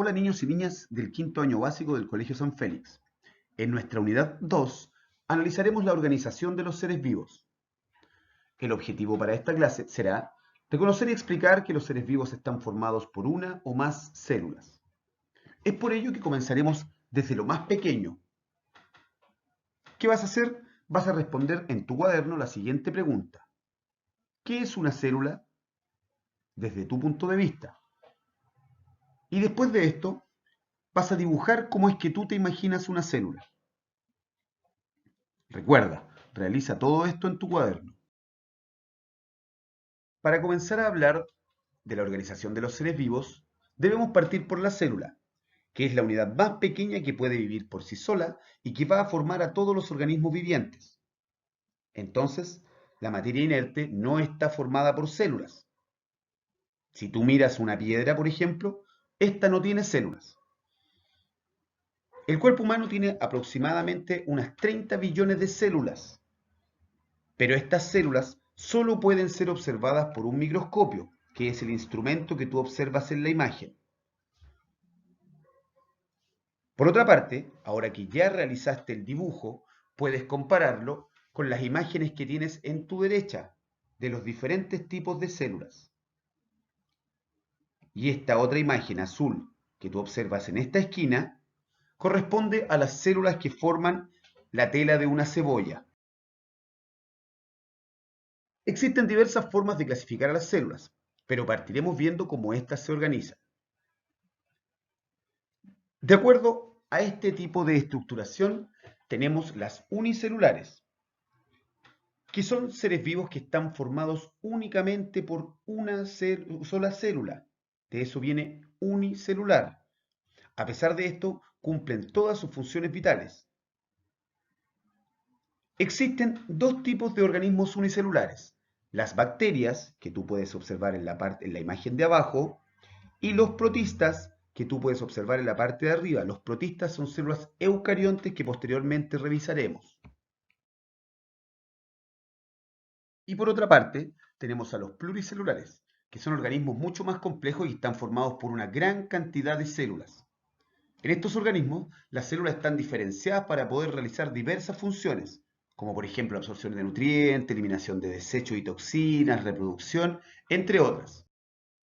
Hola niños y niñas del quinto año básico del Colegio San Félix. En nuestra unidad 2 analizaremos la organización de los seres vivos. El objetivo para esta clase será reconocer y explicar que los seres vivos están formados por una o más células. Es por ello que comenzaremos desde lo más pequeño. ¿Qué vas a hacer? Vas a responder en tu cuaderno la siguiente pregunta. ¿Qué es una célula desde tu punto de vista? Y después de esto, vas a dibujar cómo es que tú te imaginas una célula. Recuerda, realiza todo esto en tu cuaderno. Para comenzar a hablar de la organización de los seres vivos, debemos partir por la célula, que es la unidad más pequeña que puede vivir por sí sola y que va a formar a todos los organismos vivientes. Entonces, la materia inerte no está formada por células. Si tú miras una piedra, por ejemplo, esta no tiene células. El cuerpo humano tiene aproximadamente unas 30 billones de células, pero estas células solo pueden ser observadas por un microscopio, que es el instrumento que tú observas en la imagen. Por otra parte, ahora que ya realizaste el dibujo, puedes compararlo con las imágenes que tienes en tu derecha de los diferentes tipos de células. Y esta otra imagen azul que tú observas en esta esquina corresponde a las células que forman la tela de una cebolla. Existen diversas formas de clasificar a las células, pero partiremos viendo cómo éstas se organizan. De acuerdo a este tipo de estructuración, tenemos las unicelulares, que son seres vivos que están formados únicamente por una sola célula. De eso viene unicelular. A pesar de esto, cumplen todas sus funciones vitales. Existen dos tipos de organismos unicelulares: las bacterias, que tú puedes observar en la imagen de abajo, y los protistas, que tú puedes observar en la parte de arriba. Los protistas son células eucariontes que posteriormente revisaremos. Y por otra parte, tenemos a los pluricelulares, que son organismos mucho más complejos y están formados por una gran cantidad de células. En estos organismos, las células están diferenciadas para poder realizar diversas funciones, como por ejemplo absorción de nutrientes, eliminación de desechos y toxinas, reproducción, entre otras.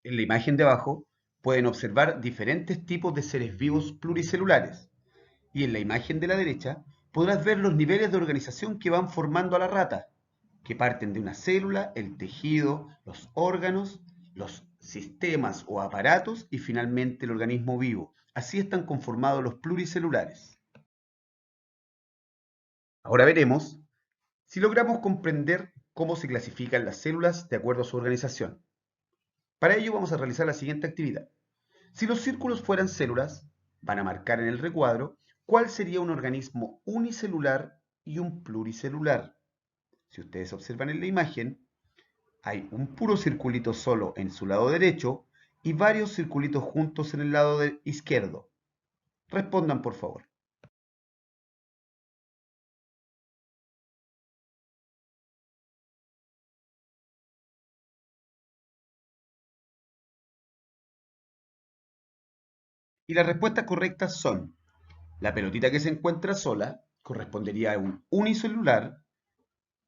En la imagen de abajo pueden observar diferentes tipos de seres vivos pluricelulares, y en la imagen de la derecha podrás ver los niveles de organización que van formando a la rata, que parten de una célula, el tejido, los órganos, los sistemas o aparatos y finalmente el organismo vivo. Así están conformados los pluricelulares. Ahora veremos si logramos comprender cómo se clasifican las células de acuerdo a su organización. Para ello vamos a realizar la siguiente actividad. Si los círculos fueran células, van a marcar en el recuadro cuál sería un organismo unicelular y un pluricelular. Si ustedes observan en la imagen, hay un puro circulito solo en su lado derecho y varios circulitos juntos en el lado izquierdo. Respondan, por favor. Y las respuestas correctas son: la pelotita que se encuentra sola correspondería a un unicelular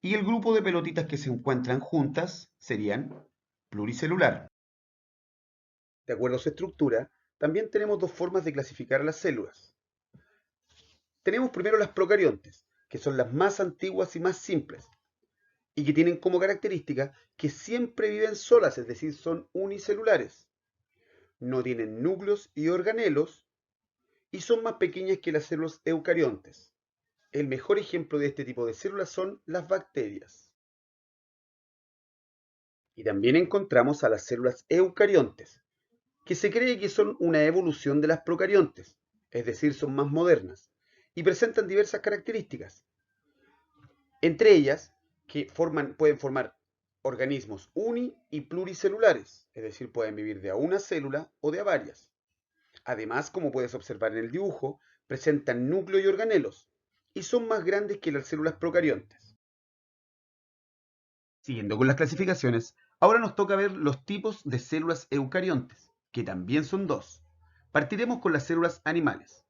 y el grupo de pelotitas que se encuentran juntas serían pluricelular. De acuerdo a su estructura, también tenemos dos formas de clasificar a las células. Tenemos primero las procariontes, que son las más antiguas y más simples, y que tienen como característica que siempre viven solas, es decir, son unicelulares. No tienen núcleos y organelos y son más pequeñas que las células eucariontes. El mejor ejemplo de este tipo de células son las bacterias. Y también encontramos a las células eucariontes, que se cree que son una evolución de las procariontes, es decir, son más modernas, y presentan diversas características, entre ellas que pueden formar organismos uni y pluricelulares, es decir, pueden vivir de a una célula o de a varias. Además, como puedes observar en el dibujo, presentan núcleo y organelos, y son más grandes que las células procariontes. Siguiendo con las clasificaciones, ahora nos toca ver los tipos de células eucariontes, que también son dos. Partiremos con las células animales.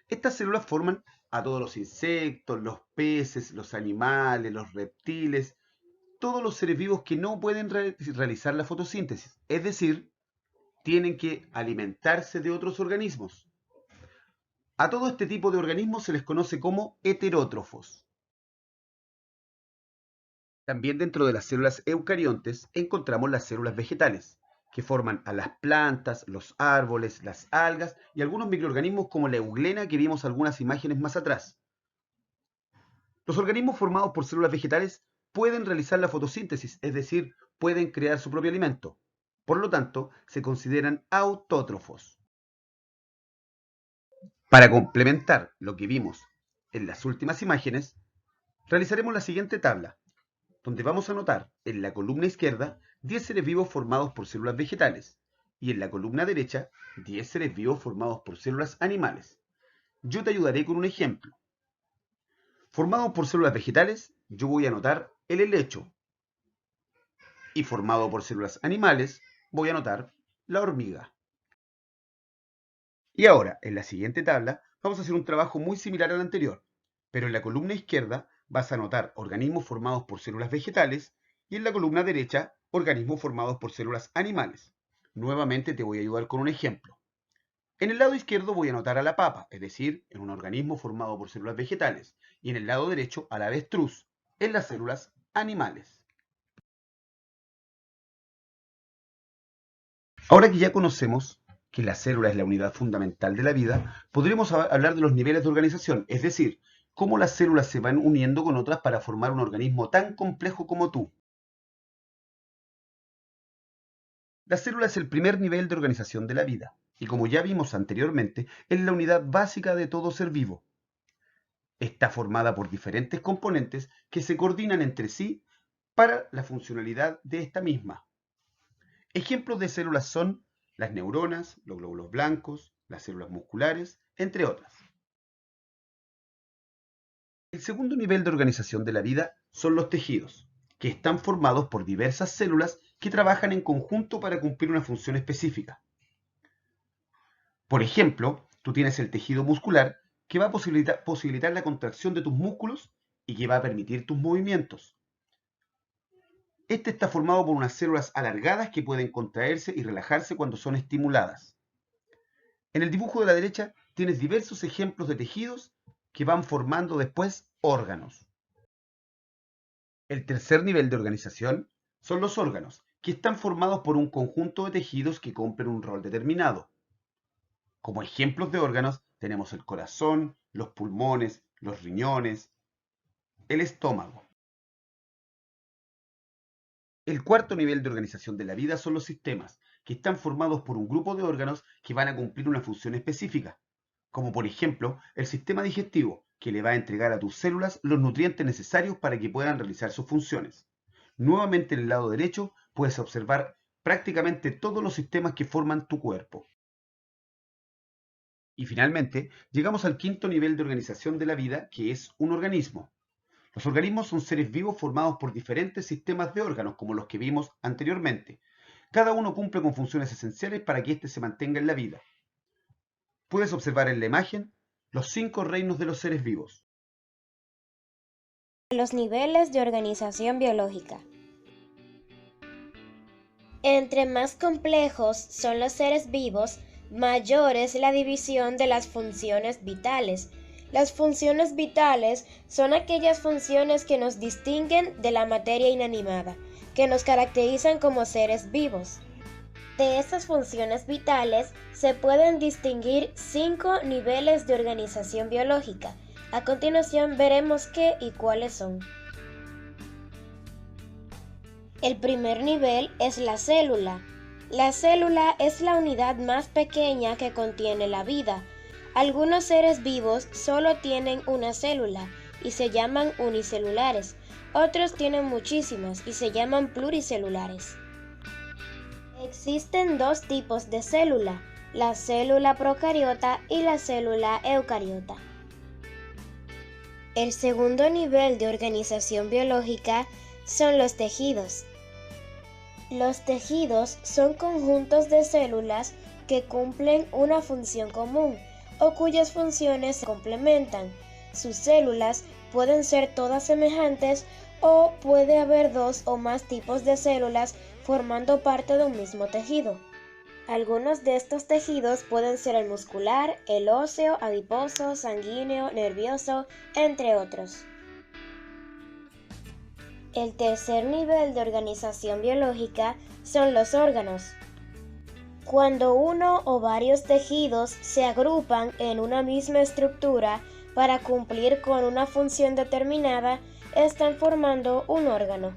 Estas células forman a todos los insectos, los peces, los animales, los reptiles, todos los seres vivos que no pueden realizar la fotosíntesis, es decir, tienen que alimentarse de otros organismos. A todo este tipo de organismos se les conoce como heterótrofos. También dentro de las células eucariontes encontramos las células vegetales, que forman a las plantas, los árboles, las algas y algunos microorganismos como la euglena que vimos algunas imágenes más atrás. Los organismos formados por células vegetales pueden realizar la fotosíntesis, es decir, pueden crear su propio alimento. Por lo tanto, se consideran autótrofos. Para complementar lo que vimos en las últimas imágenes, realizaremos la siguiente tabla, donde vamos a anotar en la columna izquierda 10 seres vivos formados por células vegetales y en la columna derecha 10 seres vivos formados por células animales. Yo te ayudaré con un ejemplo. Formado por células vegetales, yo voy a anotar el helecho. Y formado por células animales, voy a anotar la hormiga. Y ahora, en la siguiente tabla, vamos a hacer un trabajo muy similar al anterior, pero en la columna izquierda vas a anotar organismos formados por células vegetales y en la columna derecha, organismos formados por células animales. Nuevamente te voy a ayudar con un ejemplo. En el lado izquierdo voy a anotar a la papa, es decir, en un organismo formado por células vegetales, y en el lado derecho al avestruz, en las células animales. Ahora que ya conocemos que la célula es la unidad fundamental de la vida, podremos hablar de los niveles de organización, es decir, cómo las células se van uniendo con otras para formar un organismo tan complejo como tú. La célula es el primer nivel de organización de la vida, y como ya vimos anteriormente, es la unidad básica de todo ser vivo. Está formada por diferentes componentes que se coordinan entre sí para la funcionalidad de esta misma. Ejemplos de células son las neuronas, los glóbulos blancos, las células musculares, entre otras. El segundo nivel de organización de la vida son los tejidos, que están formados por diversas células que trabajan en conjunto para cumplir una función específica. Por ejemplo, tú tienes el tejido muscular que va a posibilitar la contracción de tus músculos y que va a permitir tus movimientos. Este está formado por unas células alargadas que pueden contraerse y relajarse cuando son estimuladas. En el dibujo de la derecha tienes diversos ejemplos de tejidos que van formando después órganos. El tercer nivel de organización son los órganos, que están formados por un conjunto de tejidos que cumplen un rol determinado. Como ejemplos de órganos tenemos el corazón, los pulmones, los riñones, el estómago. El cuarto nivel de organización de la vida son los sistemas, que están formados por un grupo de órganos que van a cumplir una función específica, como por ejemplo el sistema digestivo, que le va a entregar a tus células los nutrientes necesarios para que puedan realizar sus funciones. Nuevamente en el lado derecho puedes observar prácticamente todos los sistemas que forman tu cuerpo. Y finalmente, llegamos al quinto nivel de organización de la vida, que es un organismo. Los organismos son seres vivos formados por diferentes sistemas de órganos, como los que vimos anteriormente. Cada uno cumple con funciones esenciales para que éste se mantenga en la vida. Puedes observar en la imagen los 5 reinos de los seres vivos. Los niveles de organización biológica. Entre más complejos son los seres vivos, mayor es la división de las funciones vitales. Las funciones vitales son aquellas funciones que nos distinguen de la materia inanimada, que nos caracterizan como seres vivos. De estas funciones vitales se pueden distinguir 5 niveles de organización biológica. A continuación veremos qué y cuáles son. El primer nivel es la célula. La célula es la unidad más pequeña que contiene la vida. Algunos seres vivos solo tienen una célula y se llaman unicelulares. Otros tienen muchísimas y se llaman pluricelulares. Existen dos tipos de célula, la célula procariota y la célula eucariota. El segundo nivel de organización biológica son los tejidos. Los tejidos son conjuntos de células que cumplen una función común o cuyas funciones se complementan. Sus células pueden ser todas semejantes o puede haber dos o más tipos de células formando parte de un mismo tejido. Algunos de estos tejidos pueden ser el muscular, el óseo, adiposo, sanguíneo, nervioso, entre otros. El tercer nivel de organización biológica son los órganos. Cuando uno o varios tejidos se agrupan en una misma estructura para cumplir con una función determinada, están formando un órgano.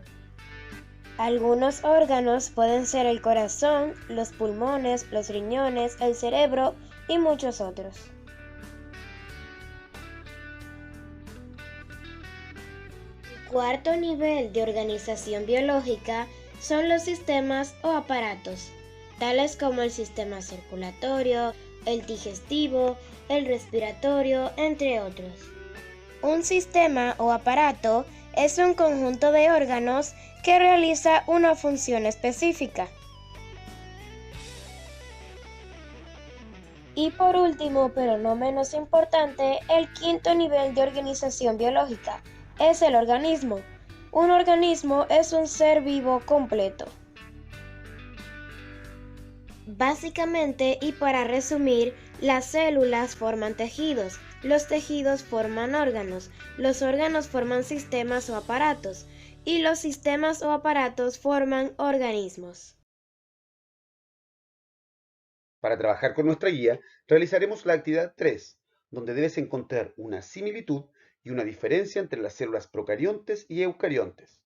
Algunos órganos pueden ser el corazón, los pulmones, los riñones, el cerebro y muchos otros. El cuarto nivel de organización biológica son los sistemas o aparatos, tales como el sistema circulatorio, el digestivo, el respiratorio, entre otros. Un sistema o aparato es un conjunto de órganos que realiza una función específica. Y por último, pero no menos importante, el quinto nivel de organización biológica es el organismo. Un organismo es un ser vivo completo. Básicamente, y para resumir, las células forman tejidos, los tejidos forman órganos, los órganos forman sistemas o aparatos, y los sistemas o aparatos forman organismos. Para trabajar con nuestra guía, realizaremos la actividad 3, donde debes encontrar una similitud y una diferencia entre las células procariontes y eucariontes.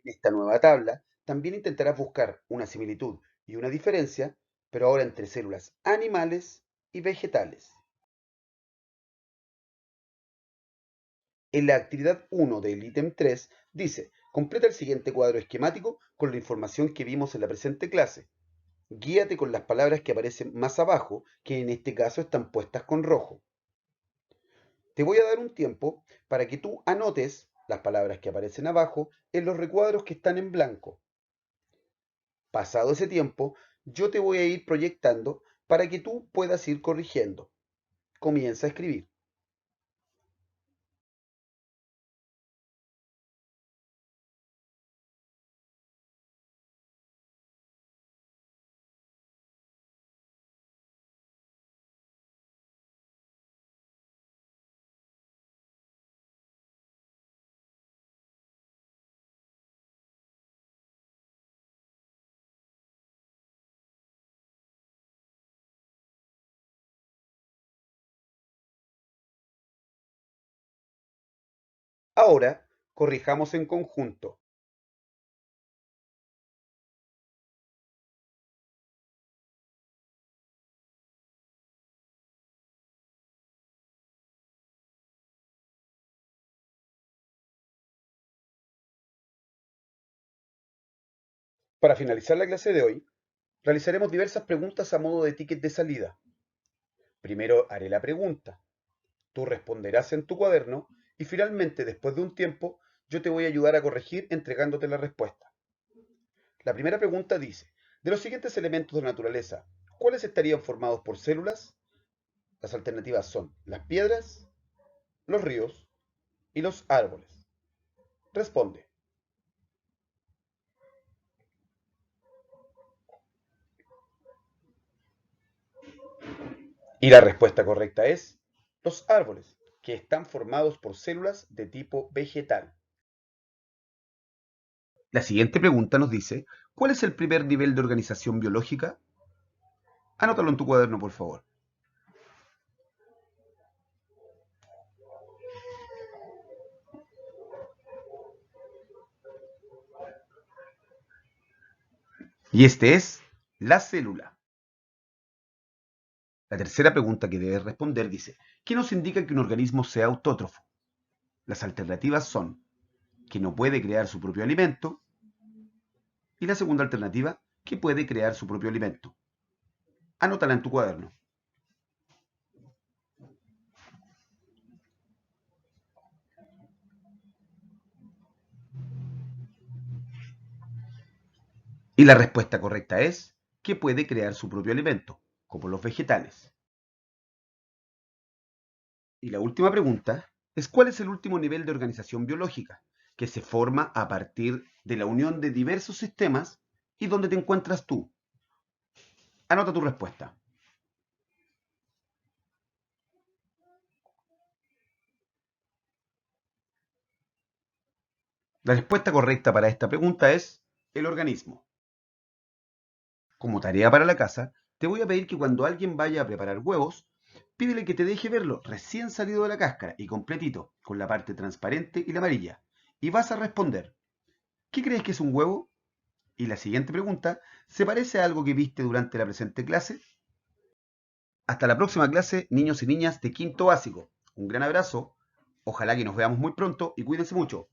En esta nueva tabla, también intentarás buscar una similitud y una diferencia, pero ahora entre células animales y vegetales. En la actividad 1 del ítem 3 dice, completa el siguiente cuadro esquemático con la información que vimos en la presente clase. Guíate con las palabras que aparecen más abajo, que en este caso están puestas con rojo. Te voy a dar un tiempo para que tú anotes las palabras que aparecen abajo en los recuadros que están en blanco. Pasado ese tiempo, yo te voy a ir proyectando para que tú puedas ir corrigiendo. Comienza a escribir. Ahora, corrijamos en conjunto. Para finalizar la clase de hoy, realizaremos diversas preguntas a modo de ticket de salida. Primero haré la pregunta, tú responderás en tu cuaderno y finalmente, después de un tiempo, yo te voy a ayudar a corregir entregándote la respuesta. La primera pregunta dice, de los siguientes elementos de la naturaleza, ¿cuáles estarían formados por células? Las alternativas son las piedras, los ríos y los árboles. Responde. Y la respuesta correcta es los árboles, que están formados por células de tipo vegetal. La siguiente pregunta nos dice, ¿cuál es el primer nivel de organización biológica? Anótalo en tu cuaderno, por favor. Y este es la célula. La tercera pregunta que debes responder dice, ¿qué nos indica que un organismo sea autótrofo? Las alternativas son que no puede crear su propio alimento y la segunda alternativa, que puede crear su propio alimento. Anótala en tu cuaderno. Y la respuesta correcta es que puede crear su propio alimento, como los vegetales. Y la última pregunta es ¿cuál es el último nivel de organización biológica que se forma a partir de la unión de diversos sistemas y donde te encuentras tú? Anota tu respuesta. La respuesta correcta para esta pregunta es el organismo. Como tarea para la casa, te voy a pedir que cuando alguien vaya a preparar huevos, pídele que te deje verlo recién salido de la cáscara y completito, con la parte transparente y la amarilla. Y vas a responder, ¿qué crees que es un huevo? Y la siguiente pregunta, ¿se parece a algo que viste durante la presente clase? Hasta la próxima clase, niños y niñas de quinto básico. Un gran abrazo, ojalá que nos veamos muy pronto y cuídense mucho.